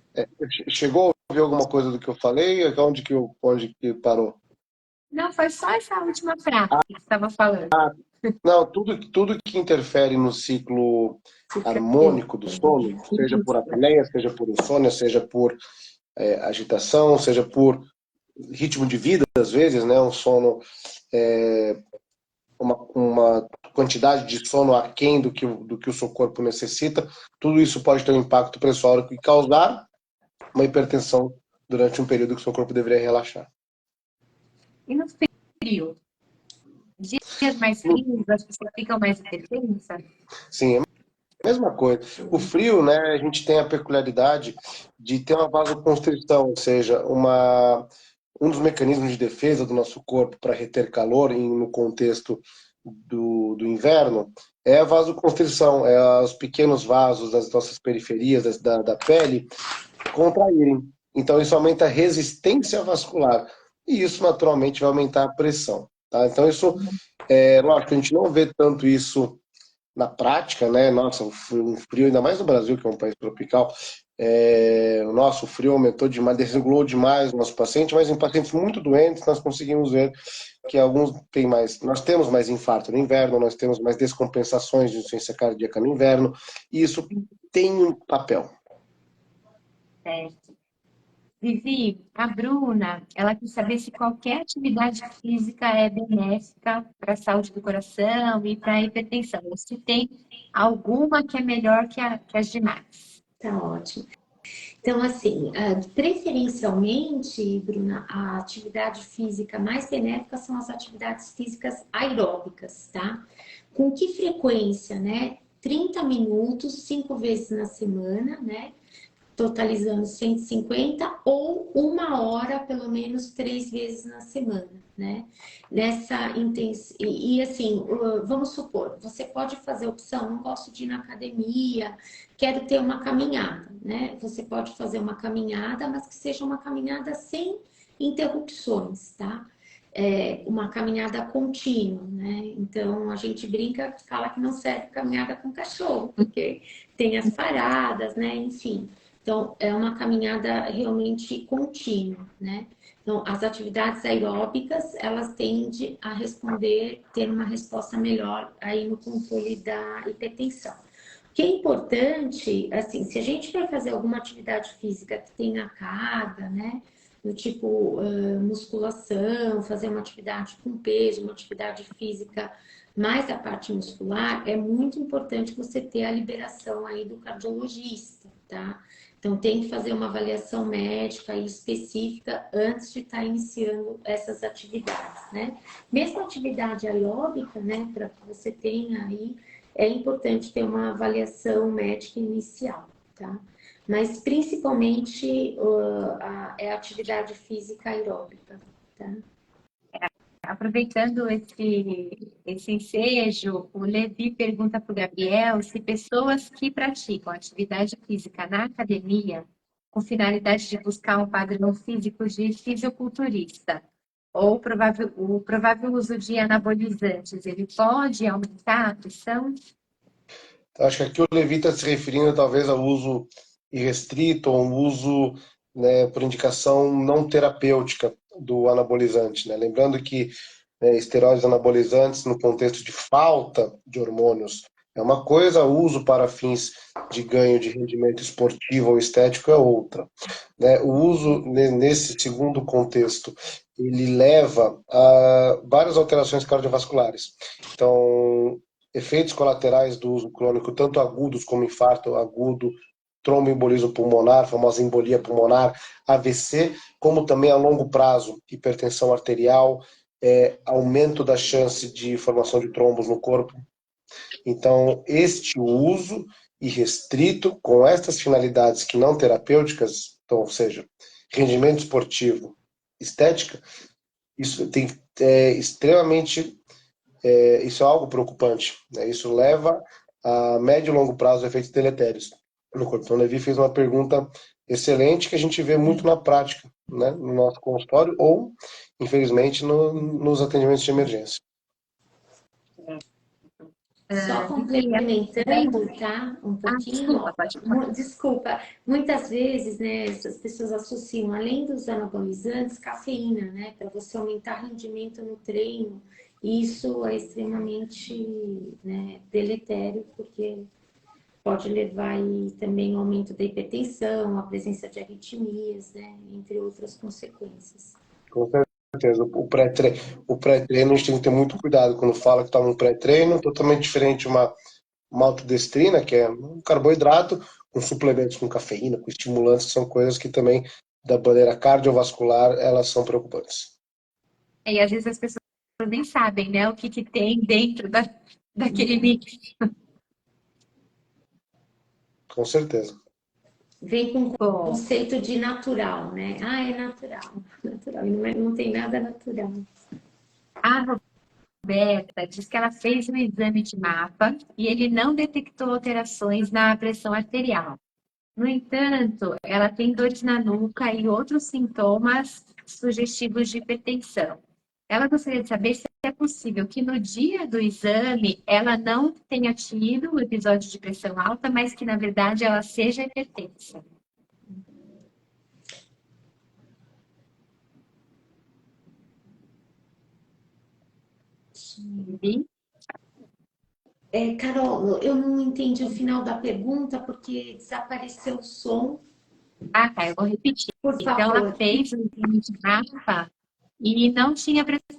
Chegou a ouvir alguma coisa do que eu falei? Onde que parou? Não, foi só essa última frase que você estava falando. Não, tudo que interfere no ciclo harmônico do sono, seja por apneia, seja por insônia, seja por agitação, seja por ritmo de vida, às vezes, né? Um sono, uma quantidade de sono aquém do que o seu corpo necessita, tudo isso pode ter um impacto pressórico e causar uma hipertensão durante um período que o seu corpo deveria relaxar. E no frio? Dias mais frios, as pessoas ficam mais hipertensas? Sim, é a mesma coisa. O frio, né, a gente tem a peculiaridade de ter uma vasoconstrição, ou seja, um dos mecanismos de defesa do nosso corpo para reter calor no contexto do inverno é a vasoconstrição, é os pequenos vasos das nossas periferias da pele contraírem. Então isso aumenta a resistência vascular e isso naturalmente vai aumentar a pressão. Tá? Então isso, lógico, a gente não vê tanto isso na prática, né? Nossa, o frio, ainda mais no Brasil, que é um país tropical, o nosso frio aumentou demais, desregulou demais o nosso paciente, mas em pacientes muito doentes nós conseguimos ver que alguns têm mais, nós temos mais infarto no inverno, nós temos mais descompensações de insuficiência cardíaca no inverno, e isso tem um papel. Certo. Vivi, a Bruna, ela quer saber se qualquer atividade física é benéfica para a saúde do coração e para a hipertensão, ou se tem alguma que é melhor que as demais. Tá ótimo. Então, assim, preferencialmente, Bruna, a atividade física mais benéfica são as atividades físicas aeróbicas, tá? Com que frequência, né? 30 minutos, 5 vezes na semana, né? Totalizando 150 ou 1 hora, pelo menos 3 vezes na semana, né? Nessa intensidade. E assim, vamos supor, você pode fazer opção, não gosto de ir na academia, quero ter uma caminhada, né? Você pode fazer uma caminhada, mas que seja uma caminhada sem interrupções, tá? Uma caminhada contínua, né? Então a gente brinca, fala que não serve caminhada com cachorro, porque tem as paradas, né? Enfim. Então, é uma caminhada realmente contínua, né? Então, as atividades aeróbicas, elas tendem a ter uma resposta melhor aí no controle da hipertensão. O que é importante, assim, se a gente vai fazer alguma atividade física que tenha carga, né? Do tipo musculação, fazer uma atividade com peso, uma atividade física mais a parte muscular, é muito importante você ter a liberação aí do cardiologista, tá? Então, tem que fazer uma avaliação médica e específica antes de estar iniciando essas atividades, né? Mesmo atividade aeróbica, né, para que você tenha aí, é importante ter uma avaliação médica inicial, tá? Mas, principalmente, é a atividade física aeróbica, tá? Aproveitando esse ensejo, o Levi pergunta para o Gabriel se pessoas que praticam atividade física na academia, com finalidade de buscar um padrão físico de fisiculturista, ou o provável uso de anabolizantes, ele pode aumentar a pressão? Acho que aqui o Levi está se referindo talvez ao uso irrestrito ou um uso, né, por indicação não terapêutica do anabolizante, né? Lembrando que esteroides anabolizantes no contexto de falta de hormônios é uma coisa, o uso para fins de ganho de rendimento esportivo ou estético é outra, né? O uso nesse segundo contexto ele leva a várias alterações cardiovasculares. Então, efeitos colaterais do uso crônico, tanto agudos como infarto agudo, tromboembolismo pulmonar, famosa embolia pulmonar, AVC, como também a longo prazo, hipertensão arterial, aumento da chance de formação de trombos no corpo. Então, este uso irrestrito, com estas finalidades que não terapêuticas, então, ou seja, rendimento esportivo, estética, isso é extremamente, isso é algo preocupante, né? Isso leva a médio e longo prazo efeitos deletérios no corpo. Então, o Levi fez uma pergunta excelente que a gente vê muito na prática, né? No nosso consultório ou, infelizmente, nos atendimentos de emergência. Só Vivi, complementando, tá? Um pouquinho. desculpa, pode falar. Desculpa, muitas vezes, né, essas pessoas associam, além dos anabolizantes, cafeína, né, para você aumentar rendimento no treino. E isso é extremamente, né, deletério, porque pode levar aí também ao aumento da hipertensão, a presença de arritmias, né, entre outras consequências. Com certeza. O pré-treino a gente tem que ter muito cuidado quando fala que está um pré-treino, totalmente diferente de uma maltodestrina, que é um carboidrato, com suplementos com cafeína, com estimulantes, que são coisas que também, da maneira cardiovascular, elas são preocupantes. E às vezes as pessoas nem sabem, né, o que que tem dentro daquele mix. Com certeza. Vem com o Bom, conceito de natural, né? Ah, é natural. Natural. E não tem nada natural. a Roberta diz que ela fez um exame de mapa e ele não detectou alterações na pressão arterial. No entanto, ela tem dores na nuca e outros sintomas sugestivos de hipertensão. Ela gostaria de saber se é possível que no dia do exame ela não tenha tido o episódio de pressão alta, mas que na verdade ela seja hipertensa. Vivi? Carol, eu não entendi o final da pergunta porque desapareceu o som. Ah, tá, eu vou repetir. Por Então, ela favor. fez o exame de mapa e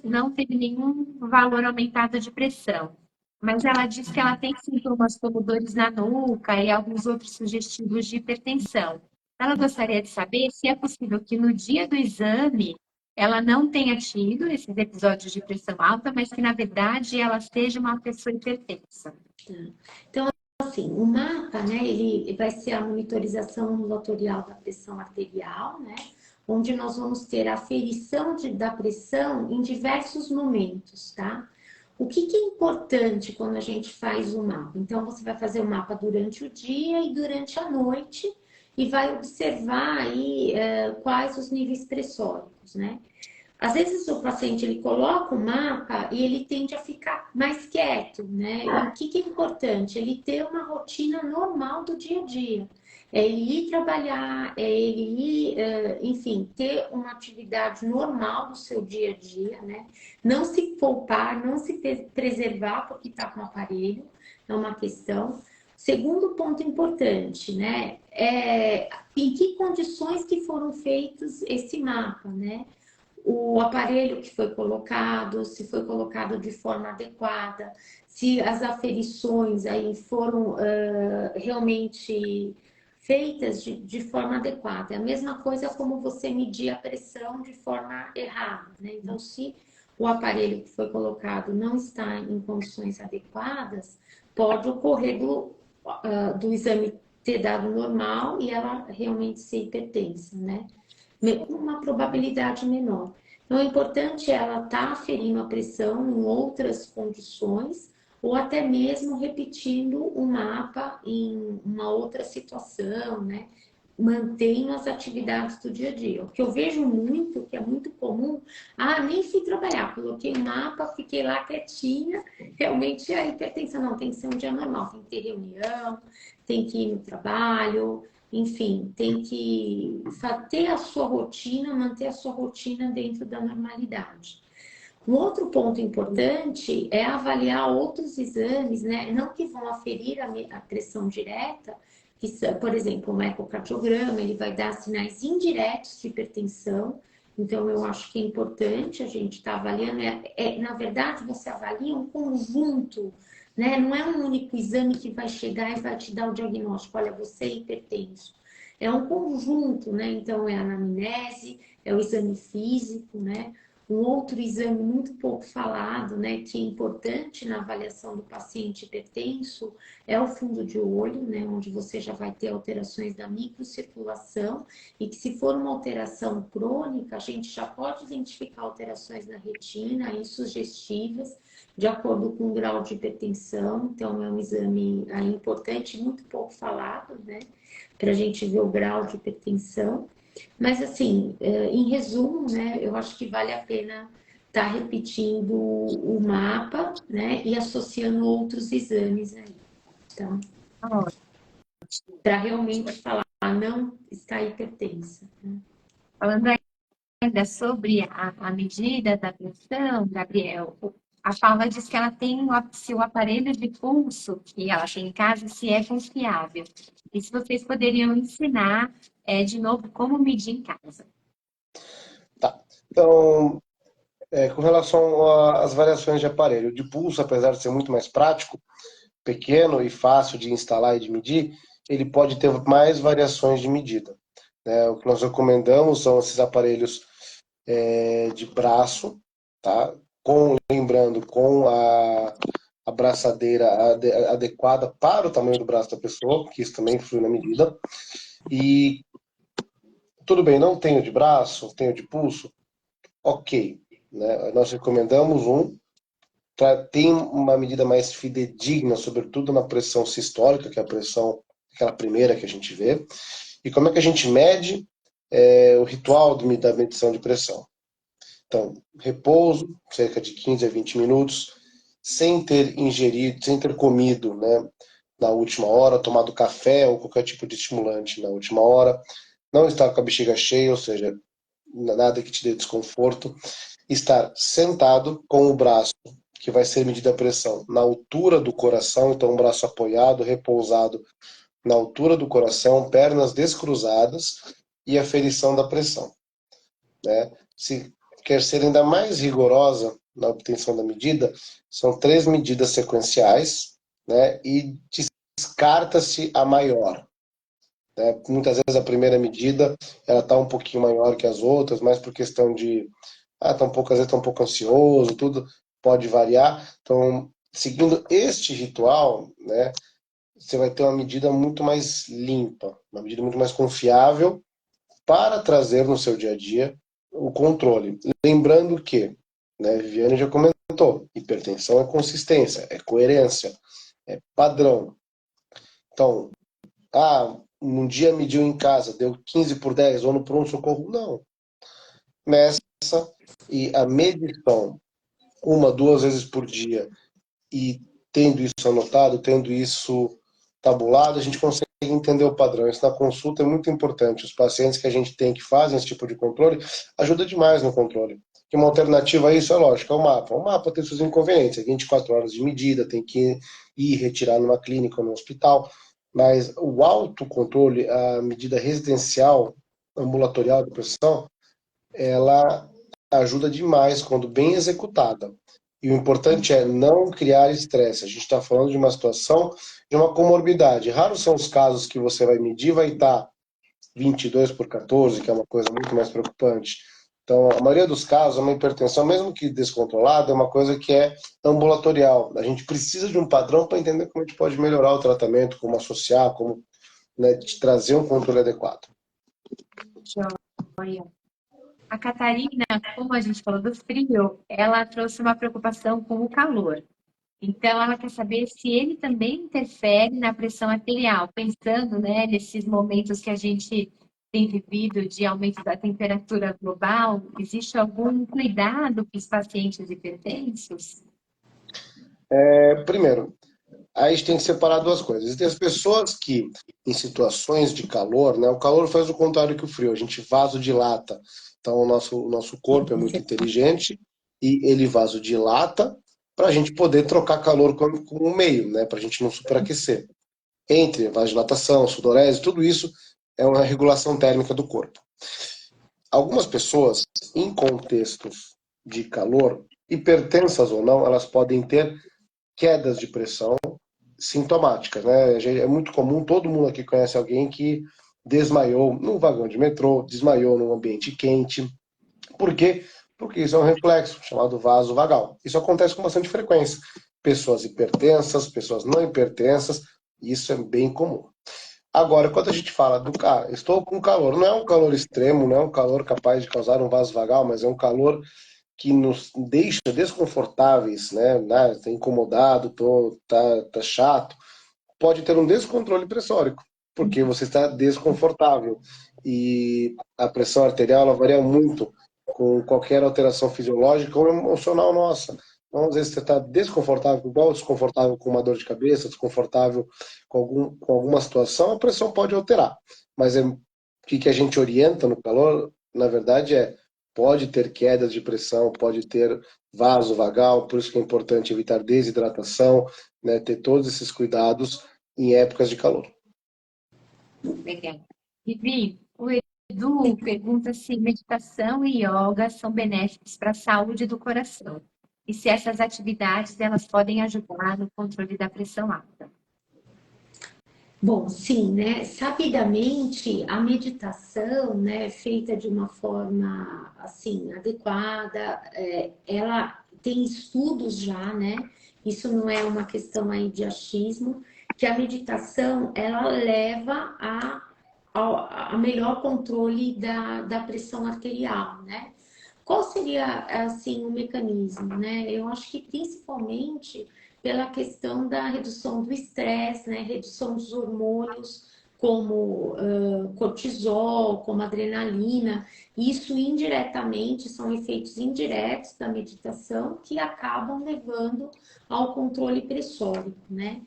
não teve nenhum valor aumentado de pressão. Mas ela disse que ela tem sintomas como dores na nuca e alguns outros sugestivos de hipertensão. Ela gostaria de saber se é possível que no dia do exame ela não tenha tido esses episódios de pressão alta, mas que na verdade ela seja uma pessoa hipertensa. Então, assim, o mapa, né, ele vai ser a monitorização ambulatorial da pressão arterial, né, onde nós vamos ter a aferição da pressão em diversos momentos, tá? O que é importante quando a gente faz o mapa? Então, você vai fazer o mapa durante o dia e durante a noite e vai observar aí quais os níveis pressóricos, né? Às vezes o paciente ele coloca o mapa e ele tende a ficar mais quieto, né? E o que é importante? Ele ter uma rotina normal do dia a dia. É ele ir trabalhar, é ele ir, enfim, ter uma atividade normal do seu dia a dia, né? Não se poupar, não se preservar porque está com o aparelho, é uma questão. Segundo ponto importante, né? Em que condições que foram feitos esse mapa, né? O aparelho que foi colocado, se foi colocado de forma adequada, se as aferições aí foram realmente feitas de forma adequada. É a mesma coisa como você medir a pressão de forma errada, né? Então, se o aparelho que foi colocado não está em condições adequadas, pode ocorrer do exame ter dado normal e ela realmente ser hipertensa, né? Com uma probabilidade menor. Então, é importante ela estar aferindo a pressão em outras condições ou até mesmo repetindo o mapa em uma outra situação, né? Mantendo as atividades do dia a dia. O que eu vejo muito, que é muito comum, nem fui trabalhar, coloquei o mapa, fiquei lá quietinha, realmente a hipertensão não, tem que ser um dia normal, tem que ter reunião, tem que ir no trabalho, enfim, tem que ter a sua rotina, manter a sua rotina dentro da normalidade. Um outro ponto importante é avaliar outros exames, né? Não que vão aferir a pressão direta, que, por exemplo, um ecocardiograma, ele vai dar sinais indiretos de hipertensão, Então, eu acho que é importante a gente estar avaliando. Na verdade, você avalia um conjunto, né? Não é um único exame que vai chegar e vai te dar o diagnóstico. Olha, você é hipertenso. É um conjunto, né? Então, é a anamnese, é o exame físico, né? Um outro exame muito pouco falado, né, que é importante na avaliação do paciente hipertenso, é o fundo de olho, né, onde você já vai ter alterações da microcirculação e que se for uma alteração crônica, a gente já pode identificar alterações na retina, insugestivas, de acordo com o grau de hipertensão. Então, é um exame importante, muito pouco falado, né, para a gente ver o grau de hipertensão. Mas, assim, em resumo, né, eu acho que vale a pena estar repetindo o mapa, né, e associando outros exames aí. Então, para realmente falar, não está hipertensa. Né? Falando ainda sobre a medida da pressão, Gabriel, a Paula diz que ela tem se o aparelho de pulso que ela tem em casa, se é confiável. E se vocês poderiam ensinar, de novo, como medir em casa. Tá. Então, com relação às variações de aparelho, de pulso, apesar de ser muito mais prático, pequeno e fácil de instalar e de medir, ele pode ter mais variações de medida. Né? O que nós recomendamos são esses aparelhos de braço, tá? Lembrando, com a braçadeira adequada para o tamanho do braço da pessoa, que isso também influi na medida. E tudo bem, não tenho de braço, tenho de pulso, ok. Né? Nós recomendamos tem uma medida mais fidedigna, sobretudo na pressão sistólica, que é a pressão, aquela primeira que a gente vê. E como é que a gente mede o ritual da medição de pressão? Então, repouso, cerca de 15 a 20 minutos, sem ter ingerido, sem ter comido, né, na última hora, tomado café ou qualquer tipo de estimulante na última hora, não estar com a bexiga cheia, ou seja, nada que te dê desconforto, estar sentado com o braço, que vai ser medida a pressão, na altura do coração, então o braço apoiado, repousado na altura do coração, pernas descruzadas e aferição da pressão. Né? Se quer ser ainda mais rigorosa na obtenção da medida, são 3 medidas sequenciais, né? E descarta-se a maior. Né? Muitas vezes a primeira medida ela está um pouquinho maior que as outras, mas por questão de tá um pouco, às vezes está um pouco ansioso, tudo pode variar. Então, seguindo este ritual, né, você vai ter uma medida muito mais limpa, uma medida muito mais confiável para trazer no seu dia a dia o controle. Lembrando que, né, Viviane já comentou, hipertensão é consistência, é coerência, é padrão. Então, um dia mediu em casa, deu 15/10, ou no pronto-socorro, não. Meça e a medição 1, 2 vezes por dia e tendo isso anotado, tendo isso tabulado, a gente consegue entender o padrão. Isso na consulta é muito importante. Os pacientes que a gente tem que fazem esse tipo de controle ajuda demais no controle. Que uma alternativa a isso é lógico, é o mapa. O mapa tem seus inconvenientes, é 24 horas de medida, tem que ir retirar numa clínica ou no hospital, mas o autocontrole, a medida residencial ambulatorial de pressão, ela ajuda demais quando bem executada. E o importante é não criar estresse. A gente está falando de uma situação de uma comorbidade. Raros são os casos que você vai medir e vai estar 22/14, que é uma coisa muito mais preocupante. Então, a maioria dos casos, uma hipertensão, mesmo que descontrolada, é uma coisa que é ambulatorial. A gente precisa de um padrão para entender como a gente pode melhorar o tratamento, como associar, como, né, trazer um controle adequado. Joia. A Catarina, como a gente falou do frio, ela trouxe uma preocupação com o calor. Então, ela quer saber se ele também interfere na pressão arterial, pensando, né, nesses momentos que a gente tem vivido de aumento da temperatura global, existe algum cuidado para os pacientes hipertensos? Primeiro, a gente tem que separar duas coisas. Existem as pessoas que, em situações de calor, né, o calor faz o contrário que o frio, a gente vasodilata. Então, o nosso corpo é muito inteligente e ele vasodilata para a gente poder trocar calor com o meio, né, para a gente não superaquecer. Entre vasodilatação, sudorese, tudo isso é uma regulação térmica do corpo. Algumas pessoas, em contextos de calor, hipertensas ou não, elas podem ter quedas de pressão sintomáticas, né? É muito comum, todo mundo aqui conhece alguém que desmaiou num vagão de metrô, desmaiou num ambiente quente. Por quê? Porque isso é um reflexo chamado vaso vagal. Isso acontece com bastante frequência. Pessoas hipertensas, pessoas não hipertensas, isso é bem comum. Agora, quando a gente fala do cara, estou com calor, não é um calor extremo, não é um calor capaz de causar um vaso vagal, mas é um calor que nos deixa desconfortáveis, né? Tá incomodado, tá chato, pode ter um descontrole pressórico, porque você está desconfortável. E a pressão arterial ela varia muito com qualquer alteração fisiológica ou emocional nossa. Então, às vezes você está desconfortável, igual desconfortável com uma dor de cabeça, desconfortável com alguma situação, a pressão pode alterar. Mas o que a gente orienta no calor, na verdade, pode ter quedas de pressão, pode ter vaso vagal, por isso que é importante evitar desidratação, né, ter todos esses cuidados em épocas de calor. Legal. Vivi, o Edu pergunta se meditação e yoga são benéficos para a saúde do coração e se essas atividades elas podem ajudar no controle da pressão alta. Bom, sim, né? Sabidamente, a meditação, né, feita de uma forma assim adequada, ela tem estudos já, né? Isso não é uma questão aí de achismo, que a meditação ela leva a melhor controle da pressão arterial, né? Qual seria, assim, o mecanismo, né? Eu acho que principalmente pela questão da redução do estresse, né? Redução dos hormônios como cortisol, como adrenalina. Isso indiretamente são efeitos indiretos da meditação que acabam levando ao controle pressórico, né?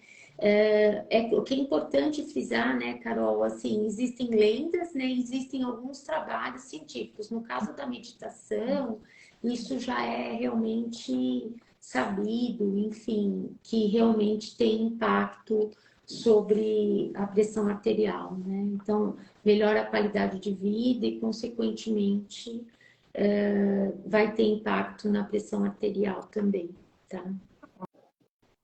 O que é importante frisar, né, Carol, assim, existem lendas, né, existem alguns trabalhos científicos. No caso da meditação, isso já é realmente sabido, enfim, que realmente tem impacto sobre a pressão arterial, né? Então, melhora a qualidade de vida e, consequentemente, vai ter impacto na pressão arterial também, tá?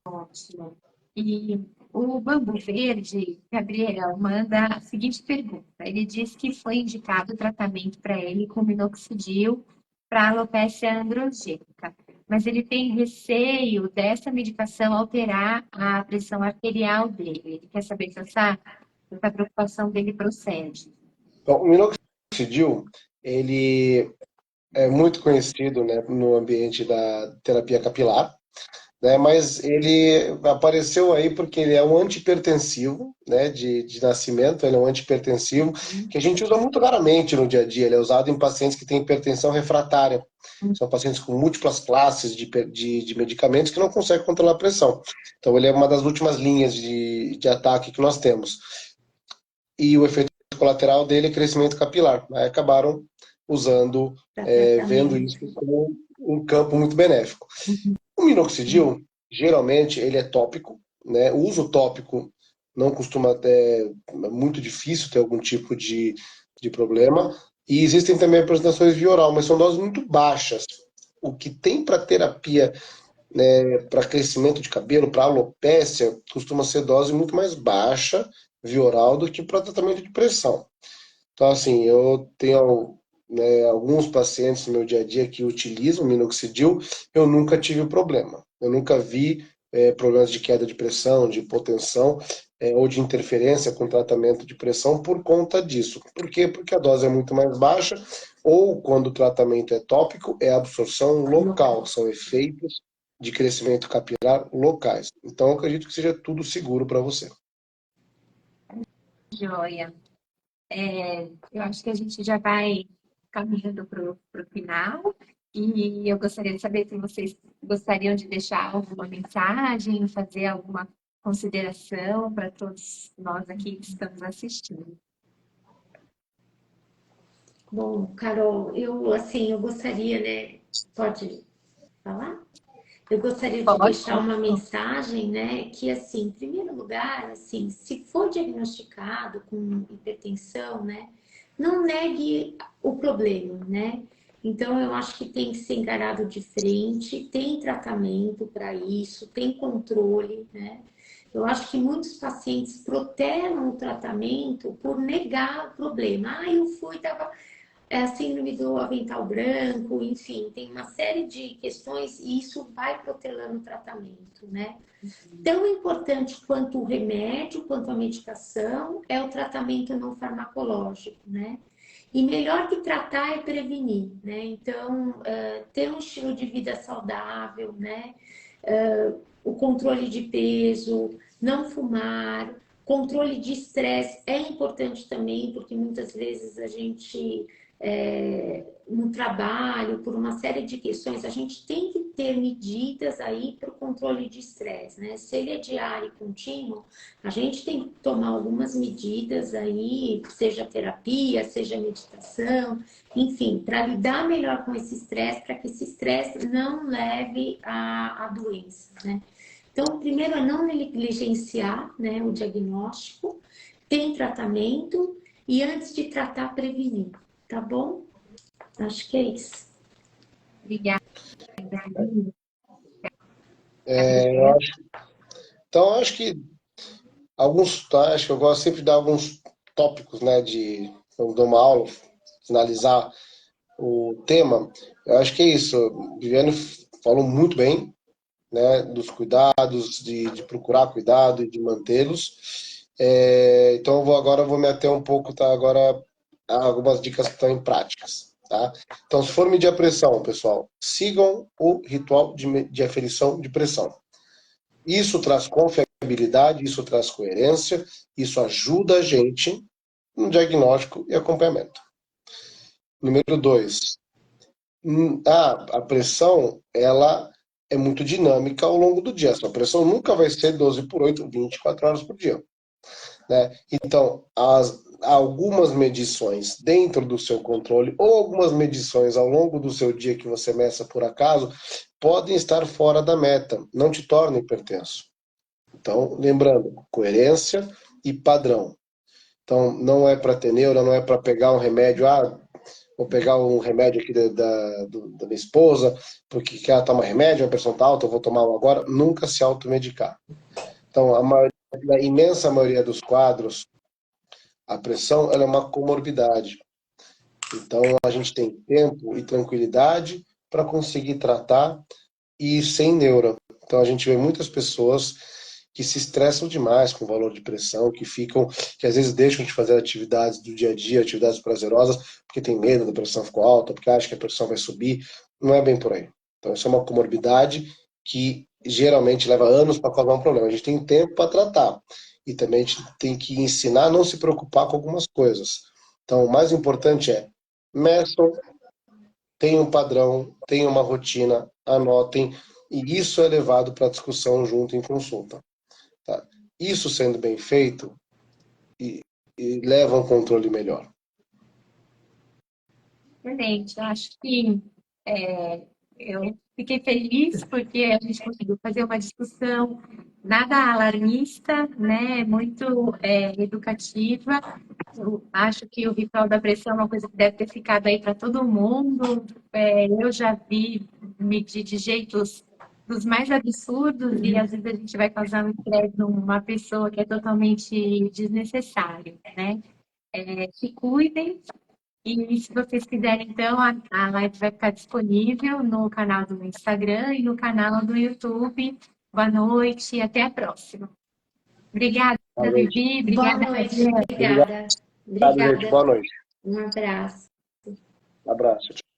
Ótimo. E o Bambu Verde, Gabriel, manda a seguinte pergunta. Ele diz que foi indicado tratamento para ele com minoxidil para alopecia androgênica, mas ele tem receio dessa medicação alterar a pressão arterial dele. Ele quer saber se essa preocupação dele procede. Então, o minoxidil, ele é muito conhecido, né, no ambiente da terapia capilar, né, mas ele apareceu aí porque ele é um antihipertensivo, né, de nascimento, ele é um antihipertensivo que a gente usa muito raramente no dia a dia, ele é usado em pacientes que têm hipertensão refratária, são pacientes com múltiplas classes de medicamentos que não conseguem controlar a pressão. Então ele é uma das últimas linhas de ataque que nós temos. E o efeito colateral dele é crescimento capilar. Aí acabaram usando, vendo isso como um campo muito benéfico. O minoxidil, geralmente, ele é tópico, né? O uso tópico não costuma ter, é muito difícil ter algum tipo de problema. E existem também apresentações via oral, mas são doses muito baixas. O que tem para terapia, né, para crescimento de cabelo, para alopécia, costuma ser dose muito mais baixa via oral do que para tratamento de pressão. Então, assim, eu tenho, né, alguns pacientes no meu dia a dia que utilizam minoxidil, eu nunca tive problema. Eu nunca vi problemas de queda de pressão, de hipotensão, ou de interferência com tratamento de pressão por conta disso. Por quê? Porque a dose é muito mais baixa, ou quando o tratamento é tópico, é absorção local, são efeitos de crescimento capilar locais. Então, eu acredito que seja tudo seguro para você. Joia. Eu acho que a gente já vai caminhando para o final e eu gostaria de saber se vocês gostariam de deixar alguma mensagem, fazer alguma consideração para todos nós aqui que estamos assistindo. Bom, Carol, eu gostaria, né? Pode falar? Eu gostaria de Pode. deixar uma mensagem, né? Que, assim, em primeiro lugar, assim, se for diagnosticado com hipertensão, né? não negue o problema, né? Então, eu acho que tem que ser encarado de frente, tem tratamento para isso, tem controle, né? Eu acho que muitos pacientes protelam o tratamento por negar o problema. Ah, eu fui, tava a síndrome do avental branco, enfim, tem uma série de questões e isso vai protelando o tratamento, né? Tão importante quanto o remédio, quanto a medicação, é o tratamento não farmacológico, né? E melhor que tratar é prevenir, né? Então, ter um estilo de vida saudável, né? O controle de peso, não fumar, controle de estresse é importante também, porque muitas vezes a gente, no trabalho, por uma série de questões, a gente tem que ter medidas aí para o controle de estresse, né? Se ele é diário e contínuo, a gente tem que tomar algumas medidas aí, seja terapia, seja meditação, enfim, para lidar melhor com esse estresse, para que esse estresse não leve à doença, né? Então, primeiro é não negligenciar, né, o diagnóstico, tem tratamento e antes de tratar, prevenir, tá bom? Acho que é isso. Obrigada. Então, acho que acho que eu gosto sempre de dar alguns tópicos, né, quando dou uma aula, finalizar o tema. Eu acho que é isso. Viviane falou muito bem, né, dos cuidados, de procurar cuidado e de mantê-los. Então, agora eu vou me ater um pouco, tá, agora a algumas dicas que estão em práticas. Tá? Então, se for medir a pressão, pessoal, sigam o ritual de aferição de pressão. Isso traz confiabilidade, isso traz coerência, isso ajuda a gente no diagnóstico e acompanhamento. Número 2. A pressão, ela é muito dinâmica ao longo do dia. A sua pressão nunca vai ser 12 por 8, 24 horas por dia. Né? Então, algumas medições dentro do seu controle ou algumas medições ao longo do seu dia que você meça por acaso podem estar fora da meta, não te torna hipertenso. Então, lembrando, coerência e padrão. Então, não é para ter neura, não é para pegar um remédio, vou pegar um remédio aqui da minha esposa, porque ela toma remédio, a pressão tá alta, eu vou tomar um agora. Nunca se automedicar. Então, a imensa maioria dos quadros, a pressão ela é uma comorbidade. Então, a gente tem tempo e tranquilidade para conseguir tratar e sem neura. Então, a gente vê muitas pessoas que se estressam demais com o valor de pressão, que às vezes deixam de fazer atividades do dia a dia, atividades prazerosas, porque tem medo da pressão ficou alta, porque acha que a pressão vai subir. Não é bem por aí. Então, isso é uma comorbidade que geralmente leva anos para causar um problema. A gente tem tempo para tratar. E também a gente tem que ensinar a não se preocupar com algumas coisas. Então, o mais importante é meçam, tenham um padrão, tenham uma rotina, anotem, e isso é levado para discussão junto em consulta. Tá? Isso sendo bem feito e leva a um controle melhor. Excelente. Eu acho que eu fiquei feliz porque a gente conseguiu fazer uma discussão nada alarmista, né? Muito educativa. Eu acho que o ritual da pressão é uma coisa que deve ter ficado aí para todo mundo. Eu já vi medir de jeitos dos mais absurdos e às vezes a gente vai causar um estresse numa pessoa que é totalmente desnecessário, né? Se cuidem e se vocês quiserem, então, a live vai ficar disponível no canal do Instagram e no canal do YouTube. Boa noite e até a próxima. Obrigada, Boa noite. Vivi. Boa Obrigada, noite, Adriana. obrigada. Obrigado, gente. Boa noite. Um abraço. Abraço.